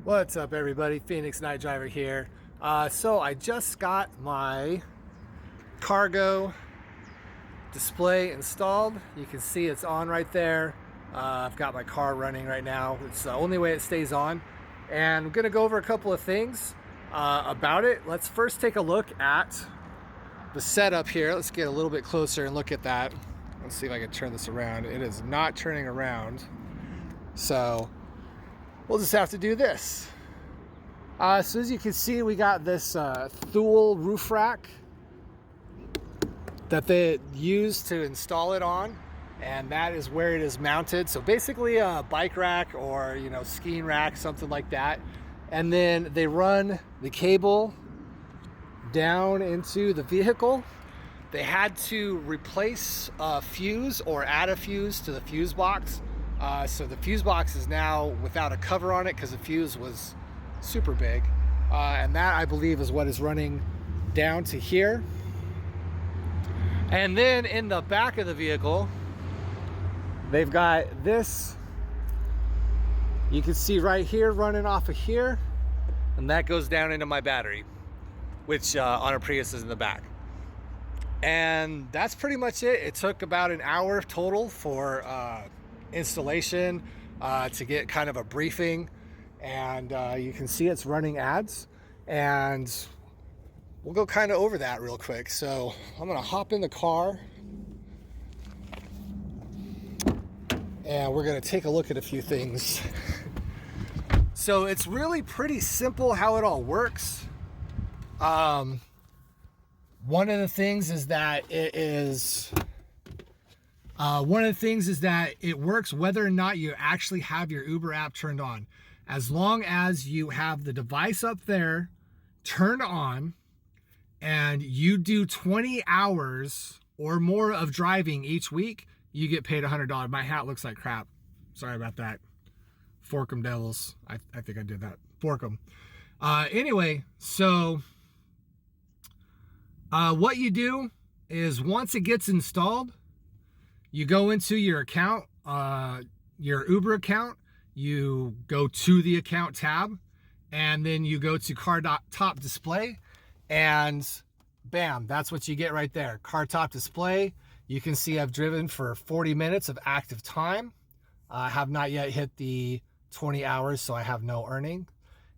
What's up, everybody? Phoenix Night Driver here. So I just got my cargo display installed. You can see it's on right there. I've got my car running right now. It's the only way it stays on. And I'm gonna go over a couple of things about it. Let's first take a look at the setup here. Let's get a little bit closer and look at that. Let's see if I can turn this around. It is not turning around. So we'll just have to do this. So as you can see, we got this Thule roof rack that they use to install it on, and that is where it is mounted. So basically a bike rack or skiing rack, something like that. And then they run the cable down into the vehicle. They had to replace a fuse or add a fuse to the fuse box. So the fuse box is now without a cover on it because the fuse was super big. And that, I believe, is what is running down to here. And then in the back of the vehicle, they've got this, you can see right here running off of here. And that goes down into my battery, which on a Prius is in the back. And that's pretty much it. It took about an hour total for installation to get kind of a briefing, and you can see it's running ads, and we'll go kind of over that real quick. So I'm gonna hop in the car and we're gonna take a look at a few things. So it's really pretty simple how it all works. One of the things is that it works whether or not you actually have your Uber app turned on. As long as you have the device up there turned on and you do 20 hours or more of driving each week, you get paid $100. My hat looks like crap. Sorry about that. Fork 'em devils. I think I did that. Fork 'em. Anyway, so what you do is once it gets installed, you go into your account, your Uber account, you go to the account tab, and then you go to Cartop Display, and bam, that's what you get right there. Cartop Display. You can see I've driven for 40 minutes of active time. I have not yet hit the 20 hours, so I have no earning.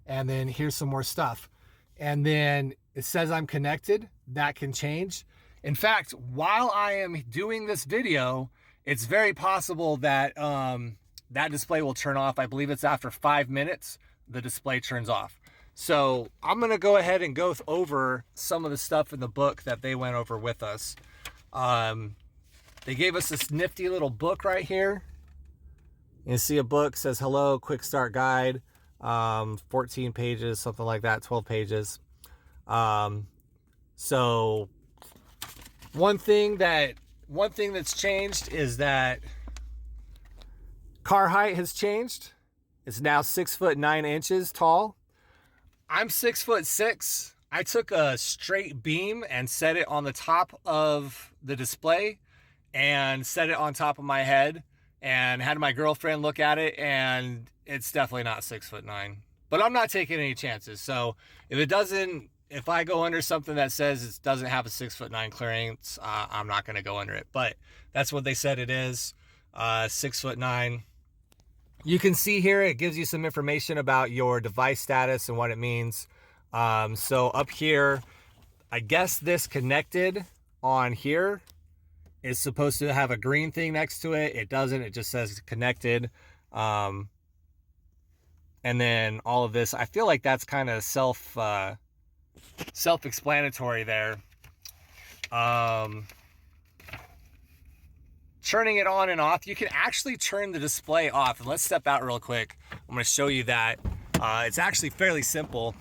And then here's some more stuff. And then it says I'm connected. That can change. In fact, while I am doing this video, it's very possible that that display will turn off. I believe it's after 5 minutes, the display turns off. So I'm gonna go ahead and go over some of the stuff in the book that they went over with us. They gave us this nifty little book right here. You see a book, says hello, quick start guide, 14 pages, something like that, 12 pages. So one thing that's changed is that car height has changed. It's now 6'9" tall. I'm 6'6". I took a straight beam and set it on the top of the display and set it on top of my head and had my girlfriend look at it, and it's definitely not 6'9". But I'm not taking any chances. So if I go under something that says it doesn't have a 6'9" clearance, I'm not going to go under it. But that's what they said it is, 6'9". You can see here, it gives you some information about your device status and what it means. So up here, I guess this connected on here is supposed to have a green thing next to it. It doesn't. It just says connected. And then all of this, I feel like that's kind of self-explanatory there. Turning it on and off, you can actually turn the display off. And let's step out real quick. I'm going to show you that. It's actually fairly simple.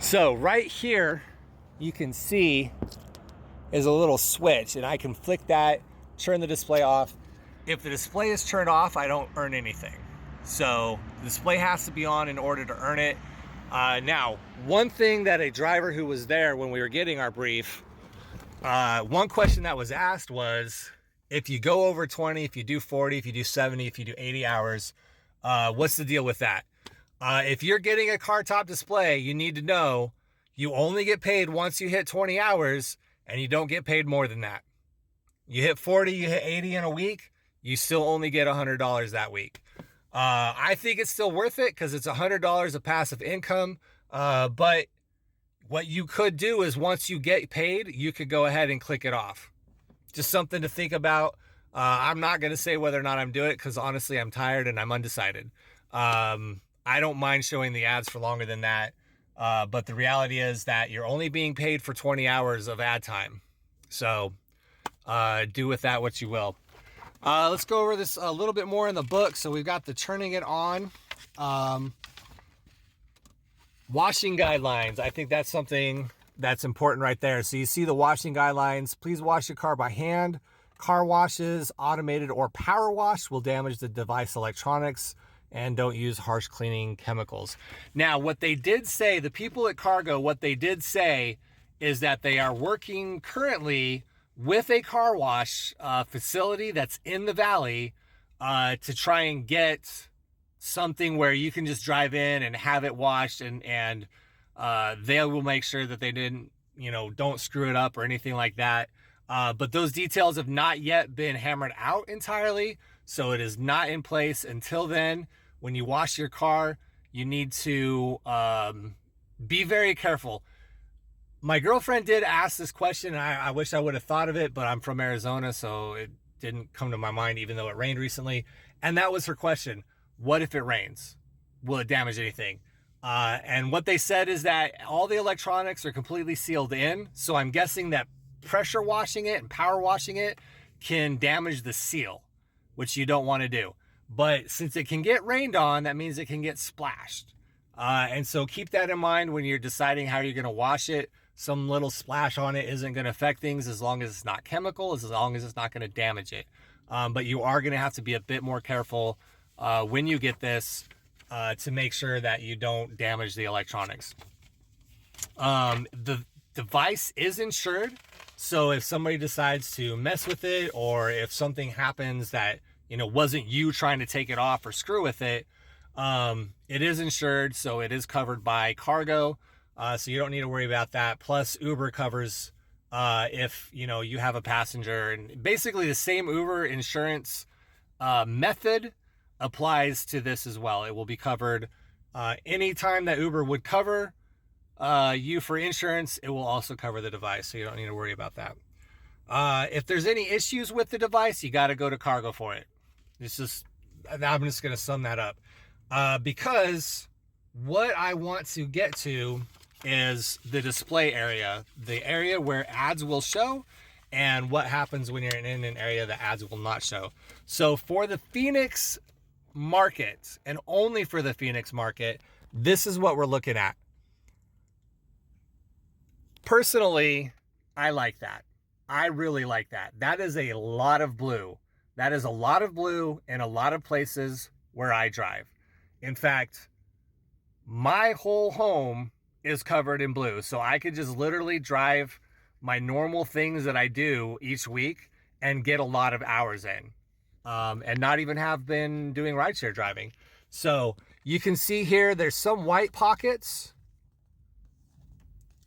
So right here, you can see is a little switch, and I can flick that, turn the display off. If the display is turned off, I don't earn anything. So the display has to be on in order to earn it. Now, one thing that a driver who was there when we were getting our brief, one question that was asked was, if you go over 20, if you do 40, if you do 70, if you do 80 hours, what's the deal with that? If you're getting a Cartop Display, you need to know you only get paid once you hit 20 hours, and you don't get paid more than that. You hit 40, you hit 80 in a week, you still only get $100 that week. I think it's still worth it because it's $100 of passive income. But what you could do is once you get paid, you could go ahead and click it off. Just something to think about. I'm not going to say whether or not I'm doing it because honestly, I'm tired and I'm undecided. I don't mind showing the ads for longer than that. But the reality is that you're only being paid for 20 hours of ad time. So do with that what you will. Let's go over this a little bit more in the book. So we've got the turning it on. Washing guidelines. I think that's something that's important right there. So you see the washing guidelines. Please wash your car by hand. Car washes, automated or power wash, will damage the device electronics, and don't use harsh cleaning chemicals. Now, what they did say, the people at Cargo, what they did say is that they are working currently with a car wash facility that's in the valley to try and get something where you can just drive in and have it washed, and they will make sure that they didn't, don't screw it up or anything like that. But those details have not yet been hammered out entirely, so it is not in place until then. When you wash your car, you need to be very careful. My girlfriend did ask this question. I wish I would have thought of it, but I'm from Arizona, so it didn't come to my mind, even though it rained recently. And that was her question. What if it rains? Will it damage anything? And what they said is that all the electronics are completely sealed in. So I'm guessing that pressure washing it and power washing it can damage the seal, which you don't want to do. But since it can get rained on, that means it can get splashed. And so keep that in mind when you're deciding how you're going to wash it. Some little splash on it isn't going to affect things as long as it's not chemical, as long as it's not going to damage it. But you are going to have to be a bit more careful when you get this to make sure that you don't damage the electronics. The device is insured, so if somebody decides to mess with it, or if something happens that wasn't you trying to take it off or screw with it, it is insured, so it is covered by Cargo, so you don't need to worry about that. Plus Uber covers if you have a passenger, and basically the same Uber insurance method applies to this as well. It will be covered anytime that Uber would cover you for insurance. It will also cover the device, so you don't need to worry about that. If there's any issues with the device, you got to go to Cargo for it. I'm just going to sum that up because what I want to get to is the display area, the area where ads will show, and what happens when you're in an area that ads will not show. So for the Phoenix market, and only for the Phoenix market, this is what we're looking at. Personally, I like that. I really like that. That is a lot of blue. That is a lot of blue in a lot of places where I drive. In fact, my whole home is covered in blue. So I could just literally drive my normal things that I do each week and get a lot of hours in. And not even have been doing rideshare driving. So you can see here, there's some white pockets,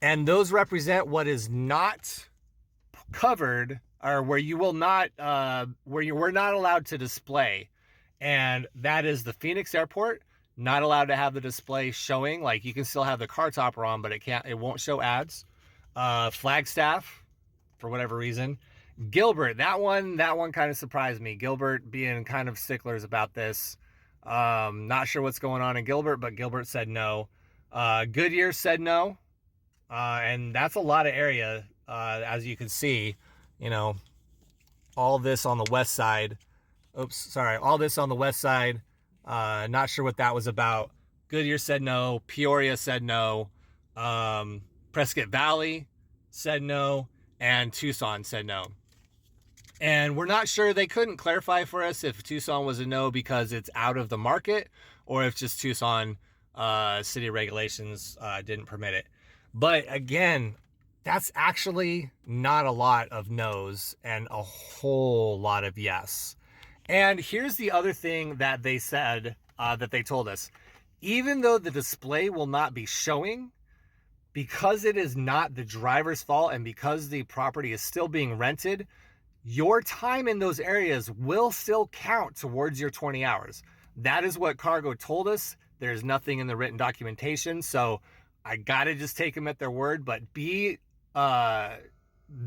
and those represent what is not covered, or where you will not, where you were not allowed to display. And that is the Phoenix airport, not allowed to have the display showing. Like, you can still have the car topper on, but it won't show ads. Flagstaff, for whatever reason. Gilbert, that one kind of surprised me. Gilbert being kind of sticklers about this. Not sure what's going on in Gilbert, but Gilbert said no. Goodyear said no. And that's a lot of area, as you can see, all this on the west side. All this on the west side. Not sure what that was about. Goodyear said no. Peoria said no. Prescott Valley said no. And Tucson said no. And we're not sure, they couldn't clarify for us if Tucson was a no because it's out of the market, or if just Tucson city regulations didn't permit it. But again, that's actually not a lot of no's and a whole lot of yes. And here's the other thing that they said, that they told us. even though the display will not be showing, because it is not the driver's fault and because the property is still being rented, your time in those areas will still count towards your 20 hours. That is what Cargo told us. There's nothing in the written documentation, so I gotta just take them at their word. But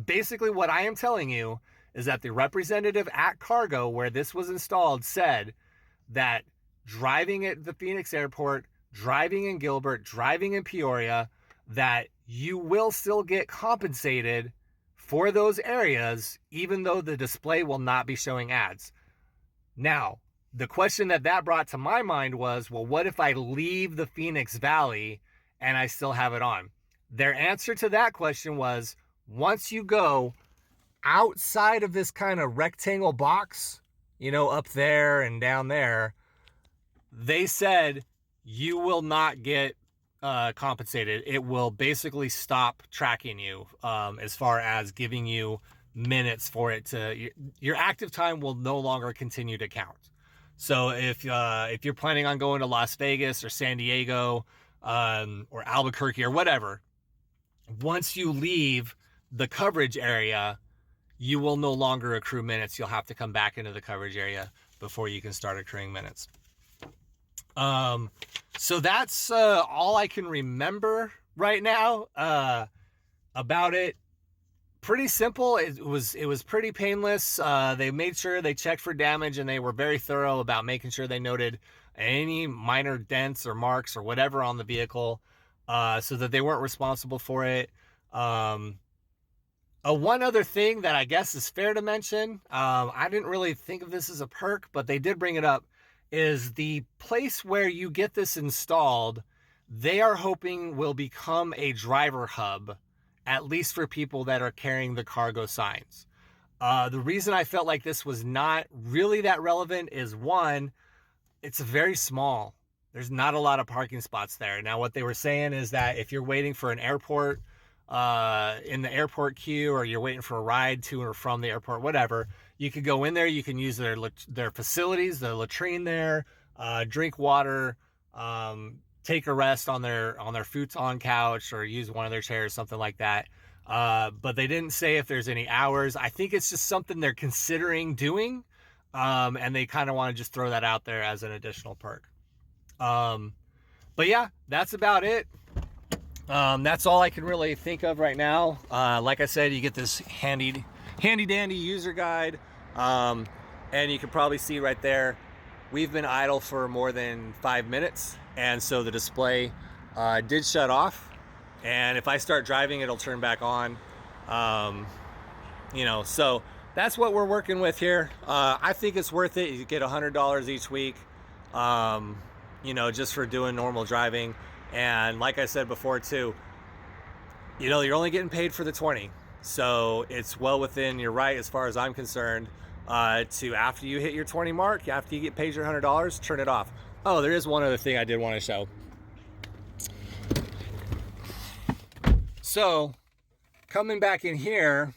basically what I am telling you is that the representative at Cargo, where this was installed, said that driving at the Phoenix airport, driving in Gilbert, driving in Peoria, that you will still get compensated for those areas, even though the display will not be showing ads. Now, the question that brought to my mind was, well, what if I leave the Phoenix Valley and I still have it on? Their answer to that question was, once you go outside of this kind of rectangle box, up there and down there, they said you will not get compensated. It will basically stop tracking you as far as giving you minutes for it to, your active time will no longer continue to count. So if you're planning on going to Las Vegas or San Diego or Albuquerque or whatever, once you leave the coverage area, you will no longer accrue minutes. You'll have to come back into the coverage area before you can start accruing minutes. So that's all I can remember right now about it. Pretty simple. It was pretty painless. They made sure they checked for damage, and they were very thorough about making sure they noted any minor dents or marks or whatever on the vehicle, so that they weren't responsible for it. One other thing that I guess is fair to mention, I didn't really think of this as a perk, but they did bring it up, is the place where you get this installed, they are hoping will become a driver hub, at least for people that are carrying the Cargo signs. The reason I felt like this was not really that relevant is, one, it's very small. There's not a lot of parking spots there. Now, what they were saying is that if you're waiting for an airport, in the airport queue, or you're waiting for a ride to or from the airport, whatever, you could go in there, you can use their facilities, the latrine there, drink water, take a rest on their futon couch, or use one of their chairs, something like that. But they didn't say if there's any hours. I think it's just something they're considering doing, and they kind of want to just throw that out there as an additional perk. But yeah, that's about it. That's all I can really think of right now. Like I said, you get this handy dandy user guide, and you can probably see right there, we've been idle for more than 5 minutes, and so the display did shut off, and if I start driving, it'll turn back on. So that's what we're working with here. I think it's worth it. You get $100 each week, just for doing normal driving. And like I said before too, you're only getting paid for the 20. So it's well within your right, as far as I'm concerned, to, after you hit your 20 mark, after you get paid your $100, turn it off. Oh, there is one other thing I did want to show. So coming back in here,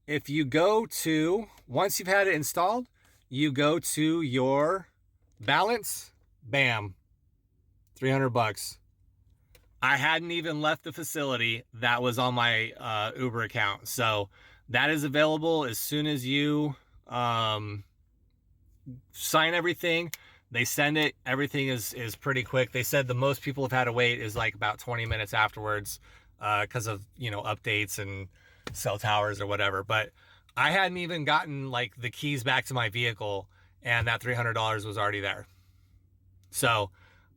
if you go to, once you've had it installed, you go to your balance, bam, $300. I hadn't even left the facility. That was on my Uber account. So that is available as soon as you sign everything. They send it. Everything is pretty quick. They said the most people have had to wait is like about 20 minutes afterwards, because of, updates and cell towers or whatever. But I hadn't even gotten like the keys back to my vehicle, and that $300 was already there. So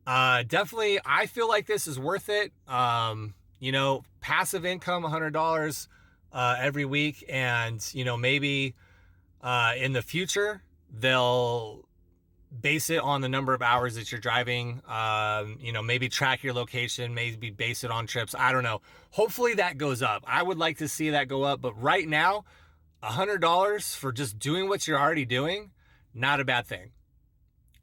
definitely, I feel like this is worth it. Passive income, $100 every week, and maybe in the future they'll base it on the number of hours that you're driving. Maybe track your location, maybe base it on trips. I don't know. Hopefully that goes up. I would like to see that go up, but right now, $100 for just doing what you're already doing, not a bad thing.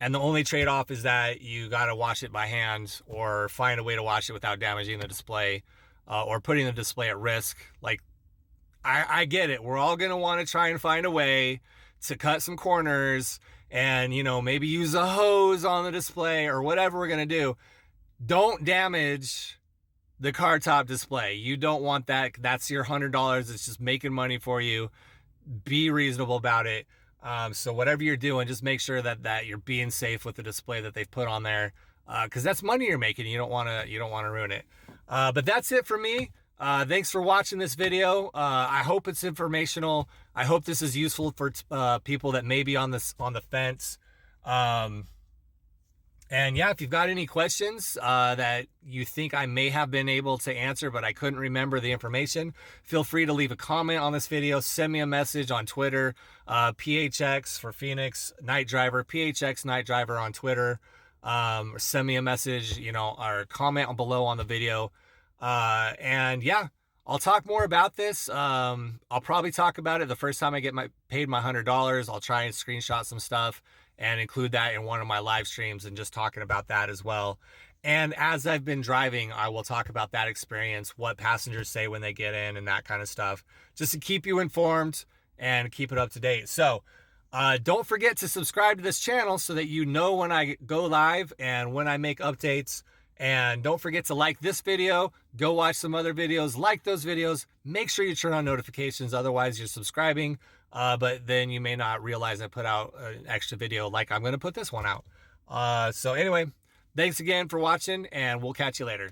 And the only trade-off is that you got to wash it by hand, or find a way to wash it without damaging the display, or putting the display at risk. Like, I get it. We're all going to want to try and find a way to cut some corners and, you know, maybe use a hose on the display or whatever we're going to do, don't damage the Cartop display. You don't want that. That's your $100. It's just making money for you. Be reasonable about it. So whatever you're doing, just make sure that you're being safe with the display that they've put on there, because that's money you're making. You don't want to ruin it. But that's it for me. Thanks for watching this video. I hope it's informational. I hope this is useful for people that may be on the fence. And yeah, if you've got any questions that you think I may have been able to answer, but I couldn't remember the information, feel free to leave a comment on this video. Send me a message on Twitter, PHX for Phoenix Night Driver, PHX Night Driver on Twitter. Or send me a message, you know, or comment below on the video. And yeah, I'll talk more about this. I'll probably talk about it the first time I get paid my $100. I'll try and screenshot some stuff and include that in one of my live streams and just talking about that as well. And as I've been driving, I will talk about that experience, what passengers say when they get in and that kind of stuff, just to keep you informed and keep it up to date. So don't forget to subscribe to this channel so that you know when I go live and when I make updates. And don't forget to like this video, go watch some other videos, like those videos, make sure you turn on notifications, otherwise you're subscribing, but then you may not realize I put out an extra video like I'm going to put this one out. So anyway, thanks again for watching, and we'll catch you later.